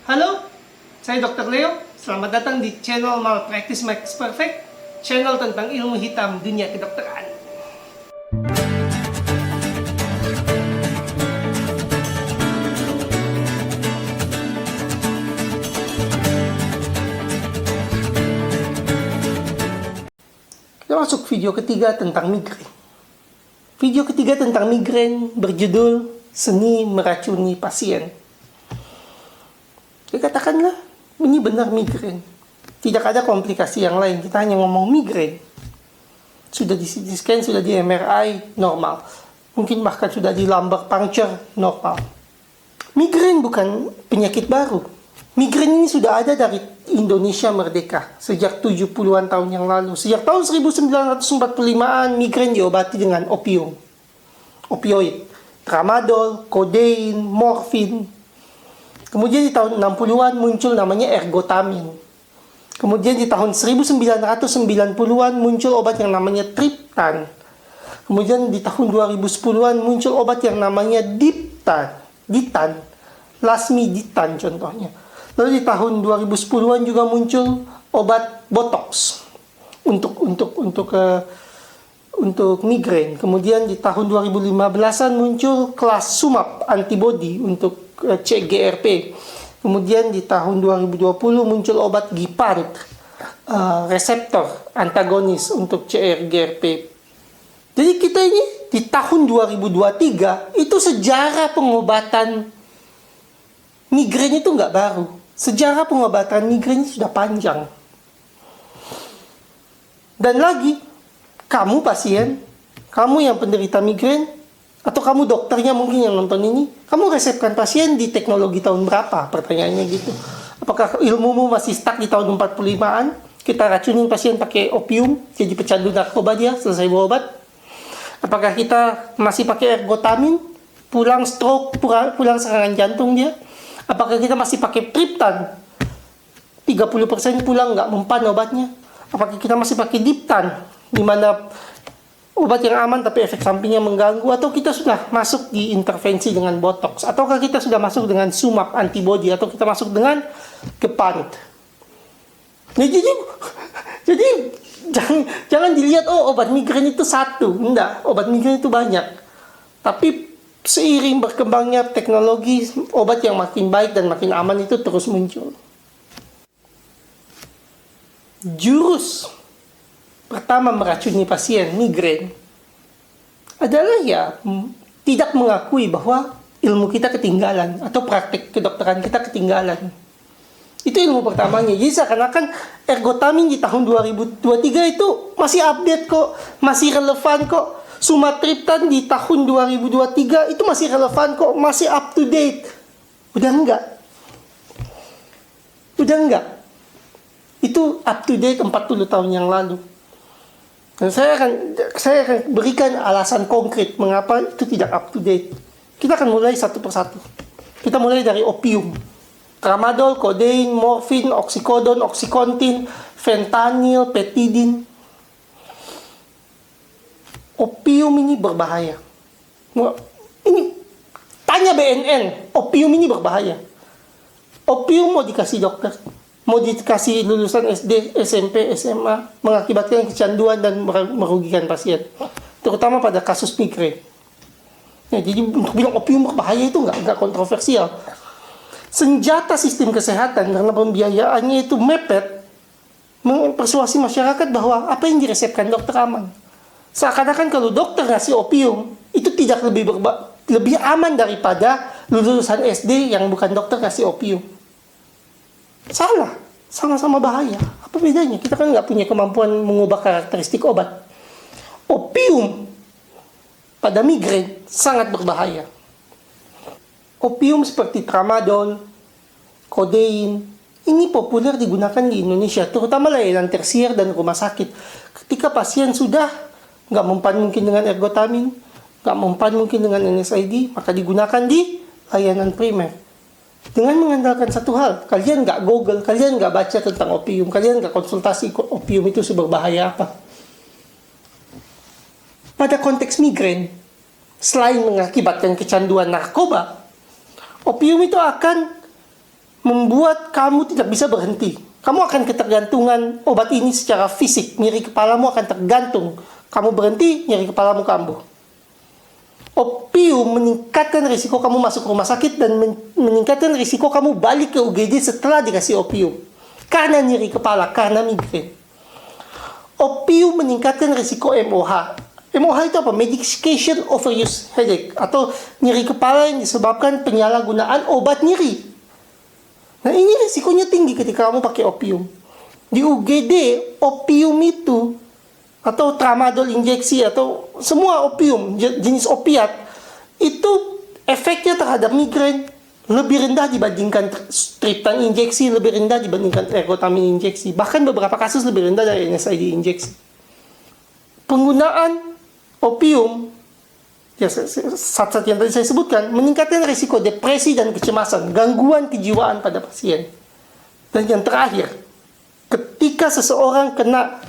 Halo, saya Dr. Leo. Selamat datang di channel Malpractice Makes Perfect, channel tentang ilmu hitam dunia kedokteran. Kita masuk video ketiga tentang migrain. Video ketiga tentang migrain berjudul Seni Meracuni Pasien. Katakanlah, ini benar migrain. Tidak ada komplikasi yang lain. Kita hanya ngomong migrain. Sudah di CT scan, sudah di MRI, normal. Mungkin bahkan sudah di lumbar puncture, normal. Migrain bukan penyakit baru. Migrain ini sudah ada dari Indonesia merdeka. Sejak 70-an tahun yang lalu. Sejak tahun 1945-an, migrain diobati dengan opium. Opioid. Tramadol, kodein, morfin. Kemudian di tahun 60-an muncul namanya ergotamin. Kemudian di tahun 1990-an muncul obat yang namanya triptan. Kemudian di tahun 2010-an muncul obat yang namanya ditan, lasmiditan contohnya. Lalu di tahun 2010-an juga muncul obat botox untuk migrain. Kemudian di tahun 2015-an muncul kelas sumap antibody untuk CGRP. Kemudian di tahun 2020 muncul obat Gipant, reseptor antagonis untuk CRGRP. Jadi kita ini di tahun 2023 itu sejarah pengobatan migrain itu nggak baru. Sejarah pengobatan migrain sudah panjang. Dan lagi, kamu pasien, kamu yang penderita migrain, atau kamu dokternya mungkin yang nonton ini, kamu resepkan pasien di teknologi tahun berapa? Pertanyaannya gitu. Apakah ilmumu masih stuck di tahun 45-an? Kita racunin pasien pakai opium, jadi pecandu narkoba dia, selesai berobat. Apakah kita masih pakai ergotamin? Pulang stroke, pulang serangan jantung dia. Apakah kita masih pakai triptan? 30% pulang nggak mempan obatnya. Apakah kita masih pakai diptan? Di mana obat yang aman tapi efek sampingnya mengganggu, atau kita sudah masuk di intervensi dengan botox, ataukah kita sudah masuk dengan sumap antibody, atau kita masuk dengan Gepant. Nah, jadi jangan dilihat obat migrain itu satu, enggak, obat migrain itu banyak. Tapi seiring berkembangnya teknologi, obat yang makin baik dan makin aman itu terus muncul. Jurus pertama meracuni pasien migrain adalah tidak mengakui bahwa ilmu kita ketinggalan atau praktek kedokteran kita ketinggalan. Itu ilmu pertamanya. Jadi seakan-akan ergotamin di tahun 2023 itu masih update kok, masih relevan kok. Sumatriptan di tahun 2023 itu masih relevan kok, masih up to date. Udah enggak. Itu up to date 40 tahun yang lalu. Dan saya akan berikan alasan konkret mengapa itu tidak up to date. Kita akan mulai satu persatu. Kita mulai dari opium. Tramadol, kodein, morfin, oksikodon, oksikontin, fentanyl, petidin. Opium ini berbahaya. Ini tanya BNN, opium ini berbahaya. Opium mau dikasih dokter, mau dikasih lulusan SD, SMP, SMA, mengakibatkan kecanduan dan merugikan pasien, terutama pada kasus migrain. Ya, jadi untuk bilang opium berbahaya itu nggak kontroversial. Senjata sistem kesehatan karena pembiayaannya itu mepet, mempersuasi masyarakat bahwa apa yang diresepkan dokter aman. Seakan-akan kalau dokter ngasih opium itu tidak lebih aman daripada lulusan SD yang bukan dokter ngasih opium. Salah, sama-sama bahaya. Apa bedanya? Kita kan nggak punya kemampuan mengubah karakteristik obat. Opium pada migrain sangat berbahaya. Opium seperti tramadol, kodein, ini populer digunakan di Indonesia, terutama layanan tersier dan rumah sakit. Ketika pasien sudah nggak mempan mungkin dengan ergotamin, nggak mempan mungkin dengan NSAID, maka digunakan di layanan primer. Dengan mengandalkan satu hal, kalian nggak Google, kalian nggak baca tentang opium, kalian nggak konsultasi opium itu seberbahaya apa. Pada konteks migrain, selain mengakibatkan kecanduan narkoba, opium itu akan membuat kamu tidak bisa berhenti. Kamu akan ketergantungan obat ini secara fisik. Nyeri kepalamu akan tergantung. Kamu berhenti, nyeri kepalamu kambuh. Opium meningkatkan risiko kamu masuk rumah sakit dan meningkatkan risiko kamu balik ke UGD setelah dikasih opium. Karena nyeri kepala, karena migrain. Opium meningkatkan risiko MOH. MOH itu apa? Medication overuse headache. Atau nyeri kepala yang disebabkan penyalahgunaan obat nyeri. Nah, ini risikonya tinggi ketika kamu pakai opium. Di UGD, opium itu, atau tramadol injeksi, atau semua opium, jenis opiat, itu efeknya terhadap migrain lebih rendah dibandingkan triptan injeksi, lebih rendah dibandingkan ergotamin injeksi. Bahkan beberapa kasus lebih rendah dari NSAID injeksi. Penggunaan opium, ya, zat-zat yang tadi saya sebutkan, meningkatkan risiko depresi dan kecemasan, gangguan kejiwaan pada pasien. Dan yang terakhir, ketika seseorang kena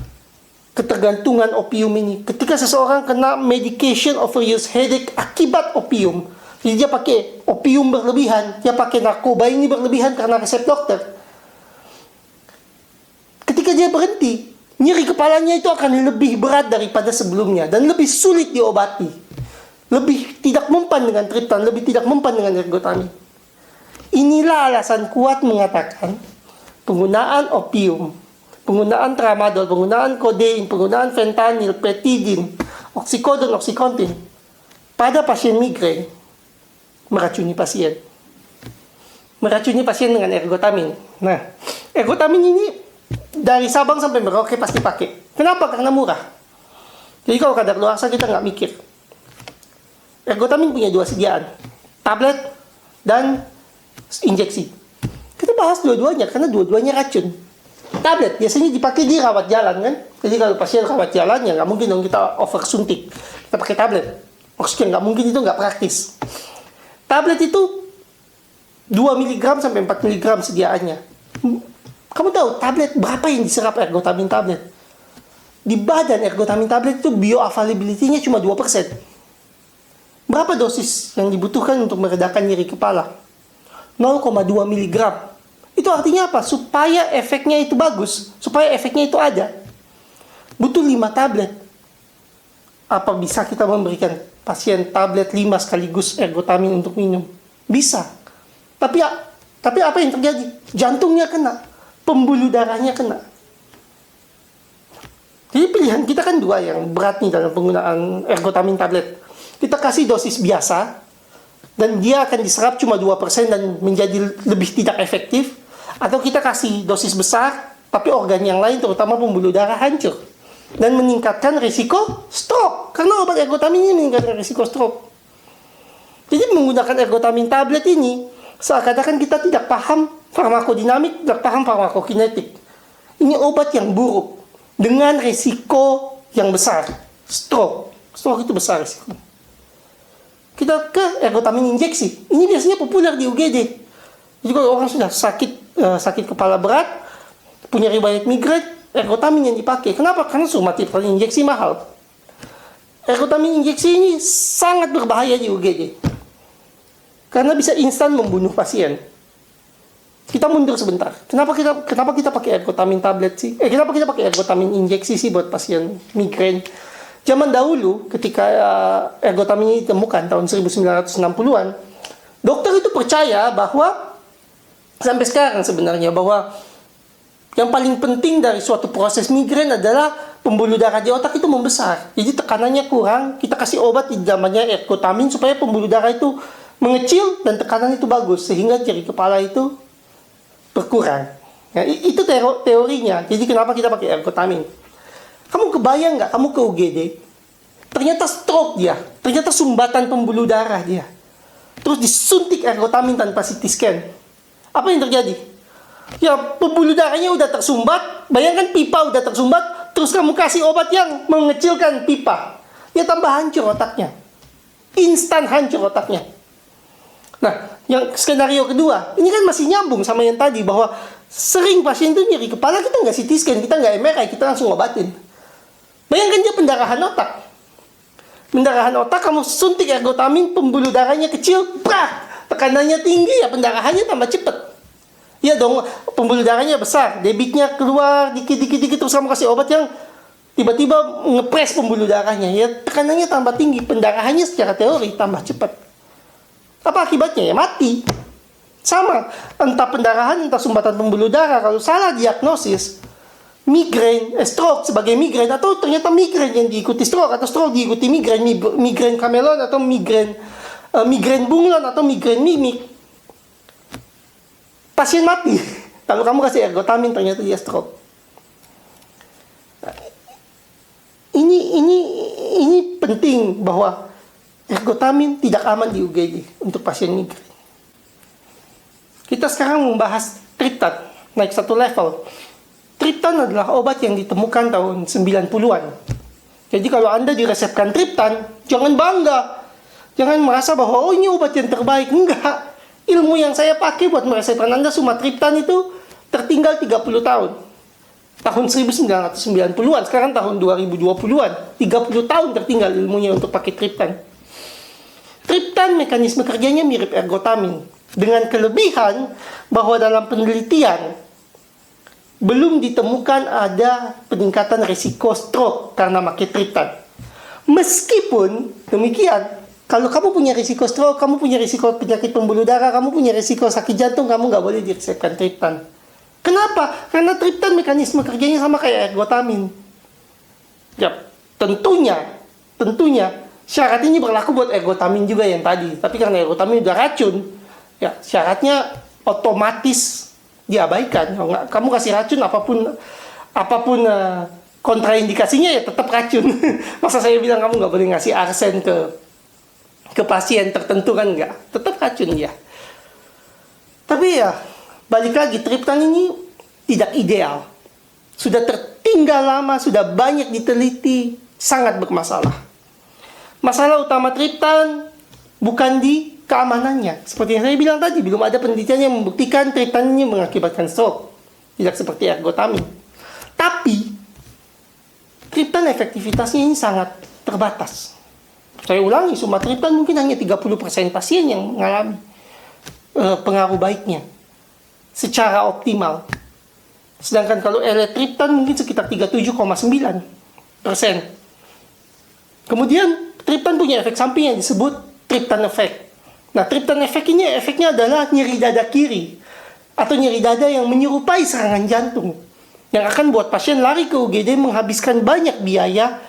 ketergantungan opium ini, ketika seseorang kena medication overuse headache akibat opium, jadi dia pakai opium berlebihan, dia pakai narkoba ini berlebihan karena resep dokter. Ketika dia berhenti, nyeri kepalanya itu akan lebih berat daripada sebelumnya dan lebih sulit diobati. Lebih tidak mempan dengan triptan, lebih tidak mempan dengan ergotamin. Inilah alasan kuat mengatakan penggunaan opium, penggunaan tramadol, penggunaan kodein, penggunaan fentanyl, petidin, oksikodon, oksikontin pada pasien migrain meracuni pasien. Meracuni pasien dengan ergotamin. Nah, ergotamin ini dari Sabang sampai Merauke pasti pakai. Kenapa? Karena murah. Jadi kalau kadaluarsa kita nggak mikir. Ergotamin punya dua sediaan, tablet dan injeksi. Kita bahas dua-duanya karena dua-duanya racun. Tablet biasanya dipakai di rawat jalan kan. Jadi kalau pasien rawat jalan ya nggak mungkin dong kita over suntik. Kita pakai tablet. Maksudnya nggak mungkin, itu nggak praktis. Tablet itu 2 mg sampai 4 mg sediaannya. Kamu tahu tablet berapa yang diserap ergotamin tablet? Di badan ergotamin tablet itu bioavailability-nya cuma 2%. Berapa dosis yang dibutuhkan untuk meredakan nyeri kepala? 0,2 mg. Itu artinya apa? Supaya efeknya itu bagus, supaya efeknya itu ada, butuh 5 tablet. Apa bisa kita memberikan pasien tablet 5 sekaligus ergotamin untuk minum? Bisa. Tapi apa yang terjadi? Jantungnya kena, pembuluh darahnya kena. Jadi pilihan kita kan dua yang berat nih dalam penggunaan ergotamin tablet. Kita kasih dosis biasa, dan dia akan diserap cuma 2% dan menjadi lebih tidak efektif. Atau kita kasih dosis besar, tapi organ yang lain, terutama pembuluh darah, hancur. Dan meningkatkan risiko stroke. Karena obat ergotamin ini meningkatkan risiko stroke. Jadi menggunakan ergotamin tablet ini, seakan-akan kita tidak paham farmakodinamik, tidak paham farmakokinetik. Ini obat yang buruk, dengan risiko yang besar. Stroke. Stroke itu besar risiko. Kita ke ergotamin injeksi. Ini biasanya populer di UGD. Jadi kalau orang sudah sakit kepala berat, punya riwayat migrain, ergotamin yang dipakai. Kenapa? Karena sumatriptan injeksi mahal. Ergotamin injeksi ini sangat berbahaya di UGD. Karena bisa instan membunuh pasien. Kita mundur sebentar. Kenapa kita pakai ergotamin tablet sih? Kenapa kita pakai ergotamin injeksi sih buat pasien migrain? Zaman dahulu ketika ergotamin ini ditemukan tahun 1960-an, dokter itu percaya bahwa sampai sekarang sebenarnya bahwa yang paling penting dari suatu proses migrain adalah pembuluh darah di otak itu membesar. Jadi tekanannya kurang, kita kasih obat namanya ergotamin supaya pembuluh darah itu mengecil dan tekanan itu bagus sehingga nyeri kepala itu berkurang. Ya, itu teorinya. Jadi kenapa kita pakai ergotamin? Kamu kebayang nggak? Kamu ke UGD, ternyata stroke dia, ternyata sumbatan pembuluh darah dia. Terus disuntik ergotamin tanpa CT scan. Apa yang terjadi? Ya, pembuluh darahnya udah tersumbat, bayangkan pipa udah tersumbat, terus kamu kasih obat yang mengecilkan pipa. Ya tambah hancur otaknya. Instan hancur otaknya. Nah, yang skenario kedua, ini kan masih nyambung sama yang tadi, bahwa sering pasien itu nyeri kepala, kita nggak CT scan, kita nggak MRI, kita langsung obatin. Bayangkan dia pendarahan otak. Pendarahan otak, kamu suntik ergotamin, pembuluh darahnya kecil, tekanannya tinggi, ya pendarahannya tambah cepat. Iya dong, pembuluh darahnya besar, debitnya keluar dikit-dikit terus kamu kasih obat yang tiba-tiba ngepres pembuluh darahnya, ya tekanannya tambah tinggi, pendarahannya secara teori tambah cepat. Apa akibatnya? Ya mati. Sama, entah pendarahan, entah sumbatan pembuluh darah, kalau salah diagnosis, migrain, stroke sebagai migrain, atau ternyata migrain yang diikuti stroke, atau stroke diikuti migrain, migrain kamelon, atau migrain bunglon, atau migrain mimik. Pasien mati. Kalau kamu kasih ergotamin ternyata dia stroke. Ini penting bahwa ergotamin tidak aman di UGD untuk pasien migrain. Kita sekarang membahas triptan, naik satu level. Triptan adalah obat yang ditemukan tahun 90-an. Jadi kalau Anda diresepkan triptan, jangan bangga. Jangan merasa bahwa ini obat yang terbaik. Enggak. Ilmu yang saya pakai buat meresepkan Anda sumatriptan itu tertinggal 30 tahun. Tahun 1990-an, sekarang tahun 2020-an. 30 tahun tertinggal ilmunya untuk pakai triptan. Triptan mekanisme kerjanya mirip ergotamin. Dengan kelebihan bahwa dalam penelitian belum ditemukan ada peningkatan risiko stroke karena pakai triptan. Meskipun demikian, kalau kamu punya risiko stroke, kamu punya risiko penyakit pembuluh darah, kamu punya risiko sakit jantung, kamu nggak boleh diresepkan triptan. Kenapa? Karena triptan mekanisme kerjanya sama kayak ergotamin. Ya, tentunya syarat ini berlaku buat ergotamin juga yang tadi. Tapi karena ergotamin udah racun, ya syaratnya otomatis diabaikan. Kamu kasih racun apapun kontraindikasinya ya tetap racun. Masa saya bilang kamu nggak boleh ngasih arsen ke pasien tertentu kan enggak, tetap racun ya. Tapi ya, balik lagi, triptan ini tidak ideal. Sudah tertinggal lama, sudah banyak diteliti, sangat bermasalah. Masalah utama triptan bukan di keamanannya. Seperti yang saya bilang tadi, belum ada penelitian yang membuktikan triptan ini mengakibatkan stroke. Tidak seperti ergotamin. Tapi, triptan efektivitasnya ini sangat terbatas. Saya ulangi, sumatriptan mungkin hanya 30% pasien yang mengalami pengaruh baiknya secara optimal. Sedangkan kalau eletriptan mungkin sekitar 37,9%. Kemudian triptan punya efek samping yang disebut triptan effect. Nah, triptan effect ini efeknya adalah nyeri dada kiri atau nyeri dada yang menyerupai serangan jantung yang akan buat pasien lari ke UGD menghabiskan banyak biaya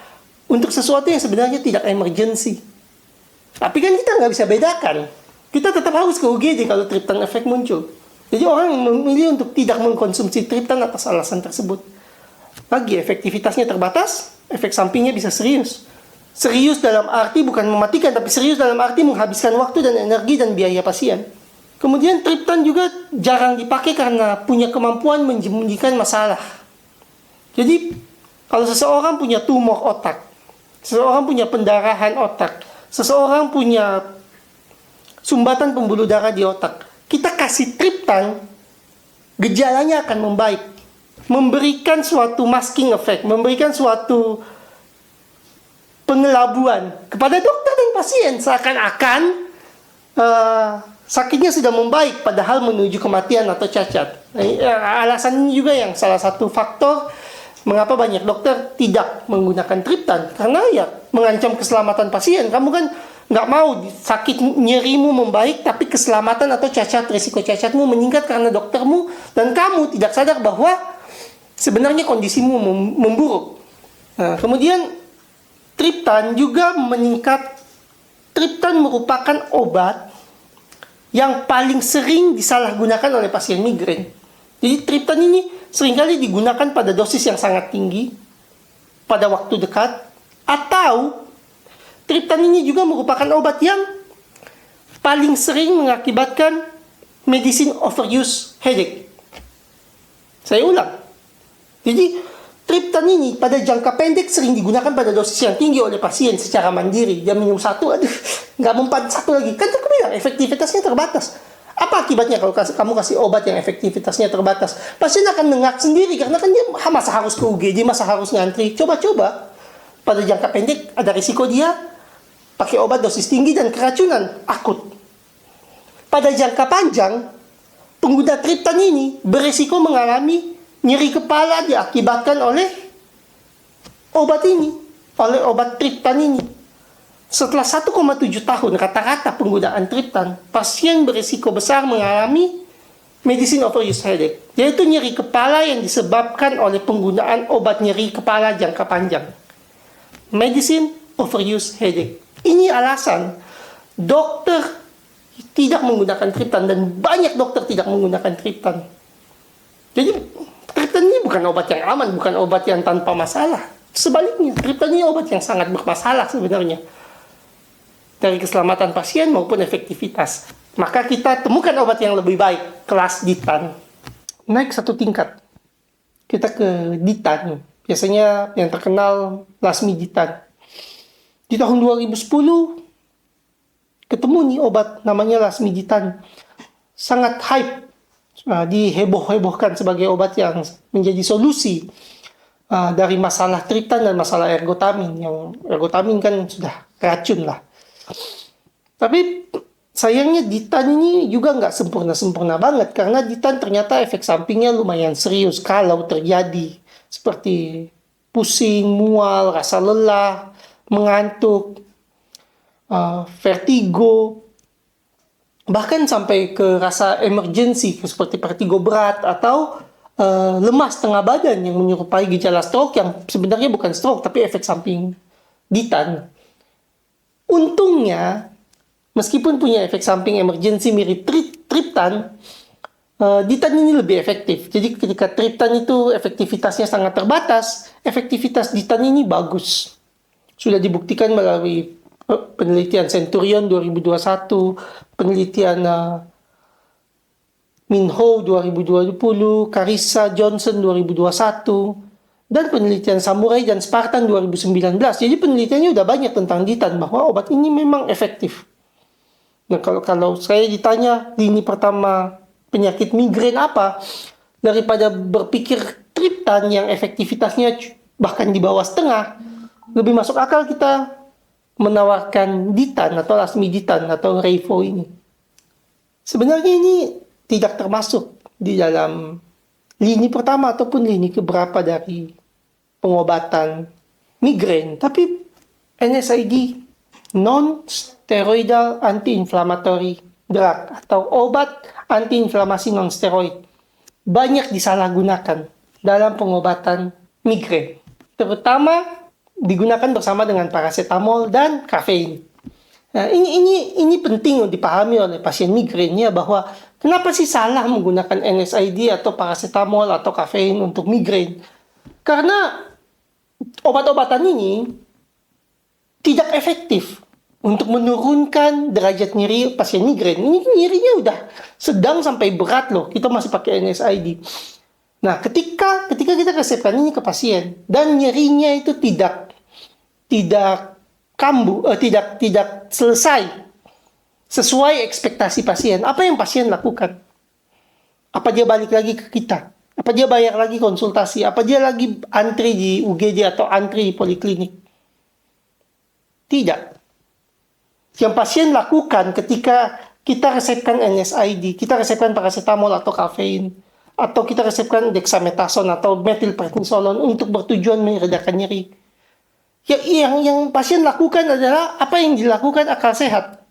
untuk sesuatu yang sebenarnya tidak emergency. Tapi kan kita nggak bisa bedakan. Kita tetap harus ke UGD kalau triptan efek muncul. Jadi orang memilih untuk tidak mengkonsumsi triptan atas alasan tersebut. Lagi, efektivitasnya terbatas, efek sampingnya bisa serius. Serius dalam arti bukan mematikan, tapi serius dalam arti menghabiskan waktu dan energi dan biaya pasien. Kemudian triptan juga jarang dipakai karena punya kemampuan menyembunyikan masalah. Jadi, kalau seseorang punya tumor otak, seseorang punya pendarahan otak, seseorang punya sumbatan pembuluh darah di otak, kita kasih triptan, gejalanya akan membaik. Memberikan suatu masking effect, memberikan suatu pengelabuan kepada dokter dan pasien. Seakan-akan sakitnya sudah membaik, padahal menuju kematian atau cacat. Alasan ini juga yang salah satu faktor mengapa banyak dokter tidak menggunakan triptan, karena ya mengancam keselamatan pasien. Kamu kan nggak mau sakit nyerimu membaik, tapi keselamatan atau risiko cacatmu meningkat karena doktermu dan kamu tidak sadar bahwa sebenarnya kondisimu memburuk. Nah, kemudian triptan juga meningkat. Triptan merupakan obat yang paling sering disalahgunakan oleh pasien migrain. Jadi triptan ini seringkali digunakan pada dosis yang sangat tinggi, pada waktu dekat, atau triptan ini juga merupakan obat yang paling sering mengakibatkan medicine overuse headache. Saya ulang. Jadi triptan ini pada jangka pendek sering digunakan pada dosis yang tinggi oleh pasien secara mandiri. Dia minum satu, nggak mempan satu lagi. Kan aku bilang efektivitasnya terbatas. Apa akibatnya kalau kamu kasih obat yang efektivitasnya terbatas? Pasien akan nengak sendiri karena kan dia masa harus ke UGD, masa harus ngantri. Coba-coba. Pada jangka pendek ada risiko dia pakai obat dosis tinggi dan keracunan akut. Pada jangka panjang, pengguna triptan ini beresiko mengalami nyeri kepala diakibatkan oleh obat ini, oleh obat triptan ini. Setelah 1,7 tahun rata-rata penggunaan triptan, pasien berisiko besar mengalami medicine overuse headache, yaitu nyeri kepala yang disebabkan oleh penggunaan obat nyeri kepala jangka panjang. Medicine overuse headache. Ini alasan dokter tidak menggunakan triptan dan banyak dokter tidak menggunakan triptan. Jadi triptan ini bukan obat yang aman, bukan obat yang tanpa masalah. Sebaliknya, triptan ini obat yang sangat bermasalah sebenarnya. Dari keselamatan pasien maupun efektivitas. Maka kita temukan obat yang lebih baik, kelas Ditan. Naik satu tingkat. Kita ke Ditan. Biasanya yang terkenal Lasmiditan. Di tahun 2010, ketemu nih obat namanya Lasmiditan. Sangat hype. Diheboh-hebohkan sebagai obat yang menjadi solusi dari masalah triptan dan masalah ergotamin. Yang ergotamin kan sudah racun lah. Tapi sayangnya Ditan ini juga nggak sempurna-sempurna banget. Karena Ditan ternyata efek sampingnya lumayan serius kalau terjadi. Seperti pusing, mual, rasa lelah, mengantuk, vertigo. Bahkan sampai ke rasa emergency seperti vertigo berat atau lemas tengah badan yang menyerupai gejala stroke yang sebenarnya bukan stroke tapi efek samping Ditan. Untungnya, meskipun punya efek samping emergency mirip triptan, Ditan ini lebih efektif. Jadi ketika triptan itu efektivitasnya sangat terbatas, efektivitas Ditan ini bagus. Sudah dibuktikan melalui penelitian Centurion 2021, penelitian Minho 2020, Carissa Johnson 2021, dan penelitian Samurai dan Spartan 2019. Jadi penelitiannya udah banyak tentang Ditan bahwa obat ini memang efektif. Nah, kalau saya ditanya lini pertama penyakit migrain apa, daripada berpikir triptan yang efektivitasnya bahkan di bawah setengah, lebih masuk akal kita menawarkan Ditan atau Lasmiditan atau Revo ini. Sebenarnya ini tidak termasuk di dalam lini pertama ataupun lini keberapa dari pengobatan migrain, tapi NSAID, non-steroidal anti-inflammatory drug atau obat anti-inflamasi non-steroid, banyak disalahgunakan dalam pengobatan migrain. Terutama digunakan bersama dengan paracetamol dan kafein. Nah, ini penting dipahami oleh pasien migrain ya, bahwa kenapa sih salah menggunakan NSAID atau paracetamol atau kafein untuk migrain? Karena obat-obatan ini tidak efektif untuk menurunkan derajat nyeri pasien migrain. Ini nyerinya udah sedang sampai berat loh, kita masih pakai NSAID. Nah, ketika kita resepkan ini ke pasien dan nyerinya itu tidak kambuh, tidak selesai sesuai ekspektasi pasien, apa yang pasien lakukan? Apa dia balik lagi ke kita? Apa dia bayar lagi konsultasi? Apa dia lagi antri di UGD atau antri di poliklinik? Tidak. Yang pasien lakukan ketika kita resepkan NSAID, kita resepkan paracetamol atau kafein, atau kita resepkan dexamethasone atau methylprednisolone untuk bertujuan meredakan nyeri. Yang pasien lakukan adalah apa yang dilakukan akal sehat.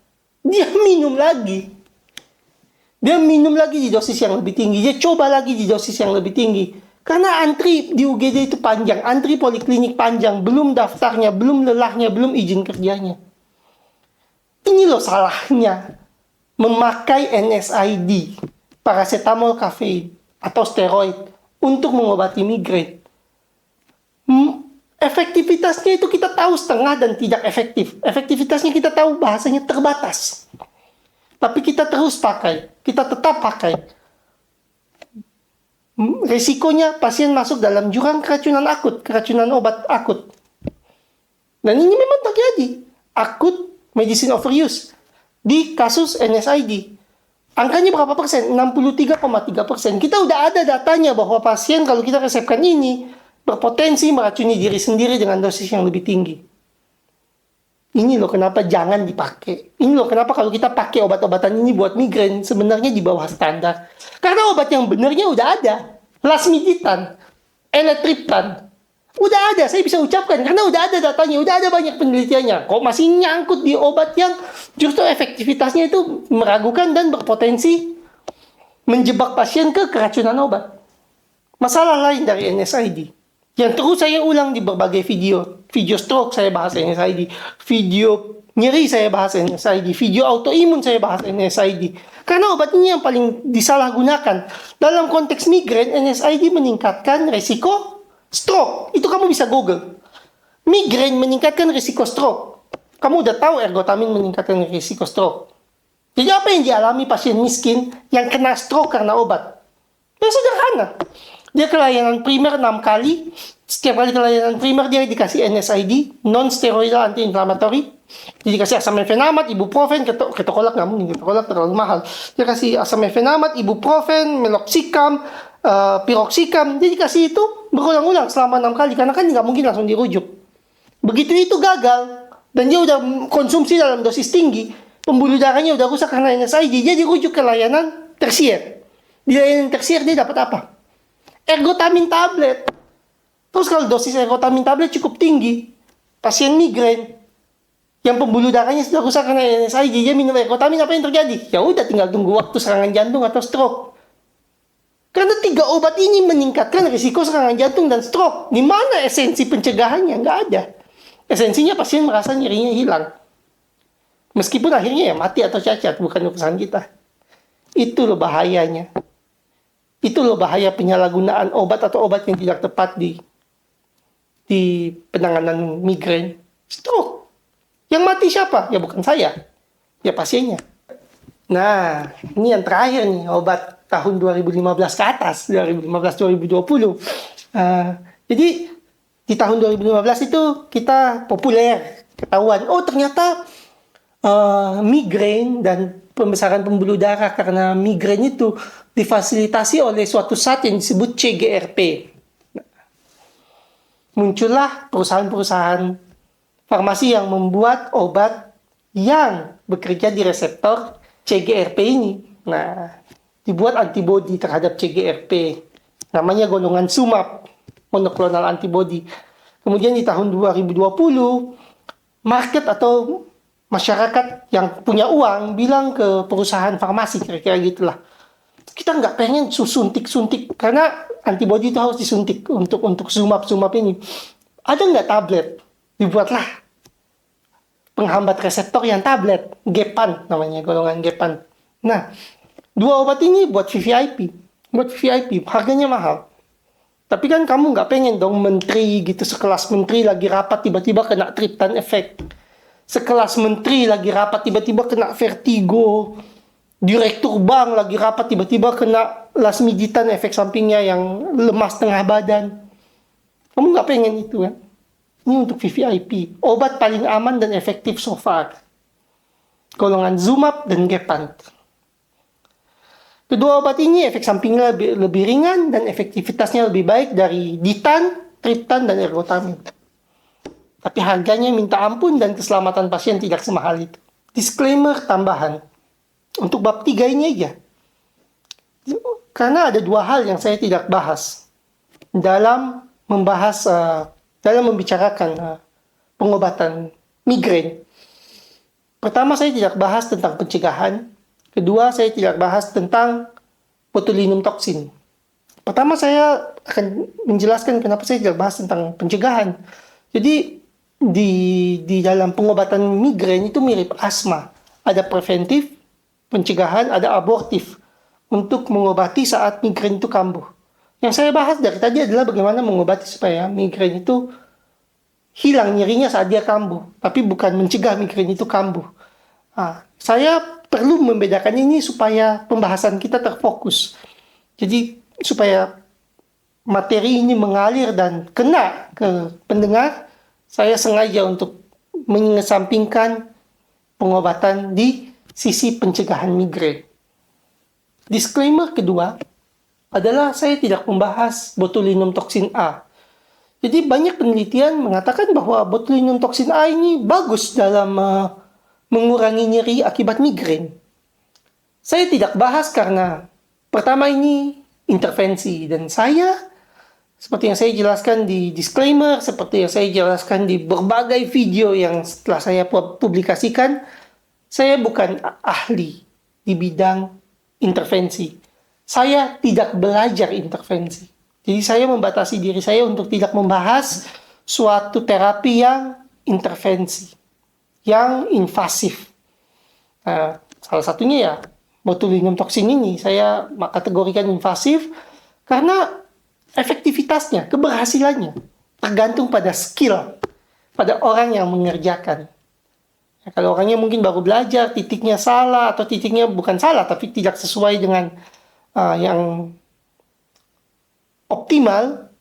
Dia minum lagi. Dia minum lagi di dosis yang lebih tinggi. Dia coba lagi di dosis yang lebih tinggi. Karena antri di UGD itu panjang. Antri poliklinik panjang. Belum daftarnya, belum lelahnya, belum izin kerjanya. Ini loh salahnya memakai NSAID, paracetamol, kafein, atau steroid untuk mengobati migrain. Efektivitasnya itu kita tahu setengah dan tidak efektif. Efektivitasnya kita tahu bahasanya terbatas. Tapi kita terus pakai. Kita tetap pakai. Risikonya pasien masuk dalam jurang keracunan akut. Keracunan obat akut. Dan ini memang terjadi. Akut medicine overuse. Di kasus NSAID. Angkanya berapa persen? 63,3%. Kita udah ada datanya bahwa pasien kalau kita resepkan ini berpotensi meracuni diri sendiri dengan dosis yang lebih tinggi. Ini loh kenapa jangan dipakai. Ini loh kenapa kalau kita pakai obat-obatan ini buat migrain sebenarnya di bawah standar. Karena obat yang benarnya udah ada. Lasmiditan, elatriptan, udah ada. Saya bisa ucapkan karena udah ada datanya, udah ada banyak penelitiannya. Kok masih nyangkut di obat yang justru efektivitasnya itu meragukan dan berpotensi menjebak pasien ke keracunan obat. Masalah lain dari NSAID yang terus saya ulang di berbagai video. Video stroke saya bahas NSAID, video nyeri saya bahas NSAID, video autoimun saya bahas NSAID. Karena obat ini yang paling disalahgunakan. Dalam konteks migrain, NSAID meningkatkan resiko stroke. Itu kamu bisa Google. Migrain meningkatkan risiko stroke. Kamu udah tahu ergotamin meningkatkan risiko stroke. Jadi apa yang dialami pasien miskin yang kena stroke karena obat? Ya sederhana. Dia ke layanan primer 6 kali. Setiap kali ke layanan primer dia dikasih NSAID, non-steroidal anti-inflammatory. Dia dikasih asam mefenamat, ibuprofen, ketokolak nggak mungkin, ketokolak terlalu mahal. Dia kasih asam mefenamat, ibuprofen, meloxicam, piroxicam. Dia dikasih itu berulang-ulang selama 6 kali. Karena kan nggak mungkin langsung dirujuk. Begitu itu gagal, dan dia udah konsumsi dalam dosis tinggi, pembuluh darahnya udah rusak karena NSAID, dia dirujuk ke layanan tersier. Di layanan tersier dia dapat apa? Ergotamin tablet. Terus kalau dosis ergotamin tablet cukup tinggi, pasien migrain yang pembuluh darahnya sudah rusak karena NSAID, dia minum ergotamin, apa yang terjadi? Ya udah tinggal tunggu waktu serangan jantung atau stroke. Karena 3 obat ini meningkatkan risiko serangan jantung dan stroke. Di mana esensi pencegahannya? Nggak ada. Esensinya pasien merasa nyerinya hilang. Meskipun akhirnya ya mati atau cacat, bukan urusan kita. Itu loh bahayanya. Itu loh bahaya penyalahgunaan obat atau obat yang tidak tepat di penanganan migrain. Stroke. Yang mati siapa? Ya bukan saya. Ya pasiennya. Nah, ini yang terakhir nih, obat tahun 2015 ke atas, 2015-2020. Jadi, di tahun 2015 itu kita populer, ketahuan. Oh, ternyata migrain dan pembesaran pembuluh darah karena migrain itu difasilitasi oleh suatu zat yang disebut CGRP. Muncullah perusahaan-perusahaan farmasi yang membuat obat yang bekerja di reseptor CGRP ini. Nah, dibuat antibodi terhadap CGRP. Namanya golongan SUMAP, monoklonal antibody. Kemudian di tahun 2020, market atau masyarakat yang punya uang bilang ke perusahaan farmasi, kira-kira gitulah. Kita nggak pengen suntik-suntik, karena antibodi itu harus disuntik untuk SUMAP ini. Ada nggak tablet? Dibuatlah penghambat reseptor yang tablet, Gepan namanya, golongan Gepan. Nah, 2 obat ini buat VVIP, harganya mahal. Tapi kan kamu nggak pengen dong menteri gitu, sekelas menteri lagi rapat tiba-tiba kena triptan efek. Sekelas menteri lagi rapat tiba-tiba kena vertigo. Direktur bank lagi rapat tiba-tiba kena lasmiditan efek sampingnya yang lemas tengah badan. Kamu nggak pengen itu kan? Ini untuk VVIP. Obat paling aman dan efektif so far. Golongan SUMAP dan Gepan. Kedua obat ini efek sampingnya lebih ringan dan efektivitasnya lebih baik dari ditan, triptan, dan ergotamin. Tapi harganya minta ampun dan keselamatan pasien tidak semahal itu. Disclaimer tambahan. Untuk bab 3 ini aja. Karena ada 2 hal yang saya tidak bahas dalam membicarakan pengobatan migrain. Pertama, saya tidak bahas tentang pencegahan. Kedua, saya tidak bahas tentang botulinum toksin. Pertama, saya akan menjelaskan kenapa saya tidak bahas tentang pencegahan. Jadi, di dalam pengobatan migrain itu mirip asma. Ada preventif, pencegahan, ada abortif untuk mengobati saat migrain itu kambuh. Yang saya bahas dari tadi adalah bagaimana mengobati supaya migrain itu hilang nyerinya saat dia kambuh, tapi bukan mencegah migrain itu kambuh. Saya perlu membedakan ini supaya pembahasan kita terfokus. Jadi supaya materi ini mengalir dan kena ke pendengar, saya sengaja untuk mengesampingkan pengobatan di sisi pencegahan migrain. Disclaimer kedua adalah saya tidak membahas botulinum toksin A. Jadi banyak penelitian mengatakan bahwa botulinum toksin A ini bagus dalam mengurangi nyeri akibat migrain. Saya tidak bahas karena pertama ini intervensi, dan saya, seperti yang saya jelaskan di disclaimer, seperti yang saya jelaskan di berbagai video yang setelah saya publikasikan, saya bukan ahli di bidang intervensi. Saya tidak belajar intervensi. Jadi saya membatasi diri saya untuk tidak membahas suatu terapi yang intervensi, yang invasif. Nah, salah satunya ya botulinum toksin ini saya kategorikan invasif karena efektivitasnya, keberhasilannya tergantung pada skill, pada orang yang mengerjakan. Ya, kalau orangnya mungkin baru belajar, titiknya salah atau titiknya bukan salah tapi tidak sesuai dengan yang optimal,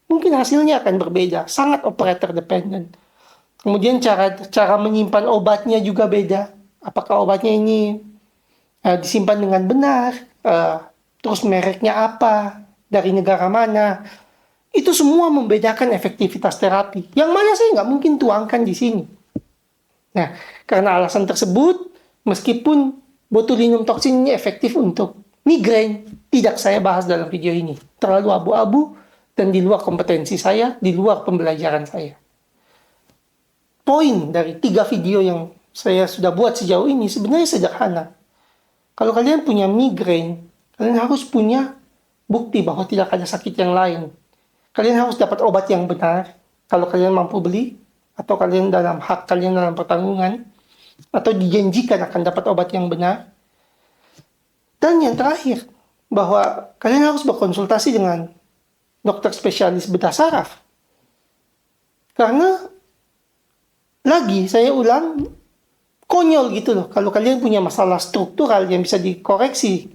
mungkin hasilnya akan berbeda, sangat operator dependent. Kemudian cara menyimpan obatnya juga beda. Apakah obatnya ini disimpan dengan benar, terus mereknya apa, dari negara mana, itu semua membedakan efektivitas terapi, yang mana saya nggak mungkin tuangkan di sini. Nah, karena alasan tersebut, meskipun botulinum toksin ini efektif untuk migrain, tidak saya bahas dalam video ini. Terlalu abu-abu dan di luar kompetensi saya, di luar pembelajaran saya. Poin dari 3 video yang saya sudah buat sejauh ini sebenarnya sederhana. Kalau kalian punya migrain, kalian harus punya bukti bahwa tidak ada sakit yang lain. Kalian harus dapat obat yang benar, kalau kalian mampu beli, atau kalian dalam hak kalian dalam pertanggungan, atau dijanjikan akan dapat obat yang benar. Dan yang terakhir, bahwa kalian harus berkonsultasi dengan dokter spesialis bedah saraf. Karena, lagi saya ulang, konyol gitu loh, kalau kalian punya masalah struktural yang bisa dikoreksi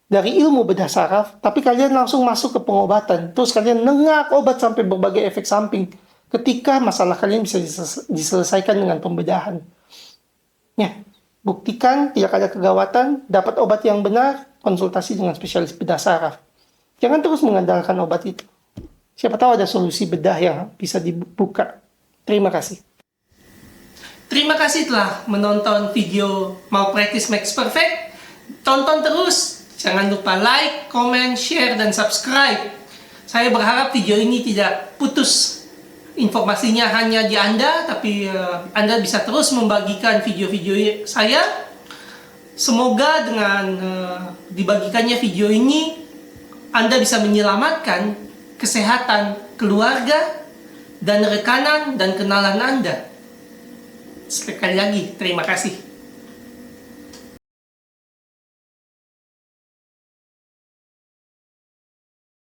dari ilmu bedah saraf, tapi kalian langsung masuk ke pengobatan, terus kalian nengak obat sampai berbagai efek samping, ketika masalah kalian bisa diselesaikan dengan pembedahan. Ya, buktikan tidak ada kegawatan, dapat obat yang benar, konsultasi dengan spesialis bedah saraf. Jangan terus mengandalkan obat itu. Siapa tahu ada solusi bedah yang bisa dibuka. Terima kasih. Terima kasih telah menonton video Malpractice Makes Perfect. Tonton terus. Jangan lupa like, comment, share, dan subscribe. Saya berharap video ini tidak putus. Informasinya hanya di Anda, tapi Anda bisa terus membagikan video-video saya. Semoga dengan dibagikannya video ini, Anda bisa menyelamatkan kesehatan keluarga dan rekanan dan kenalan Anda. Sekali lagi, terima kasih.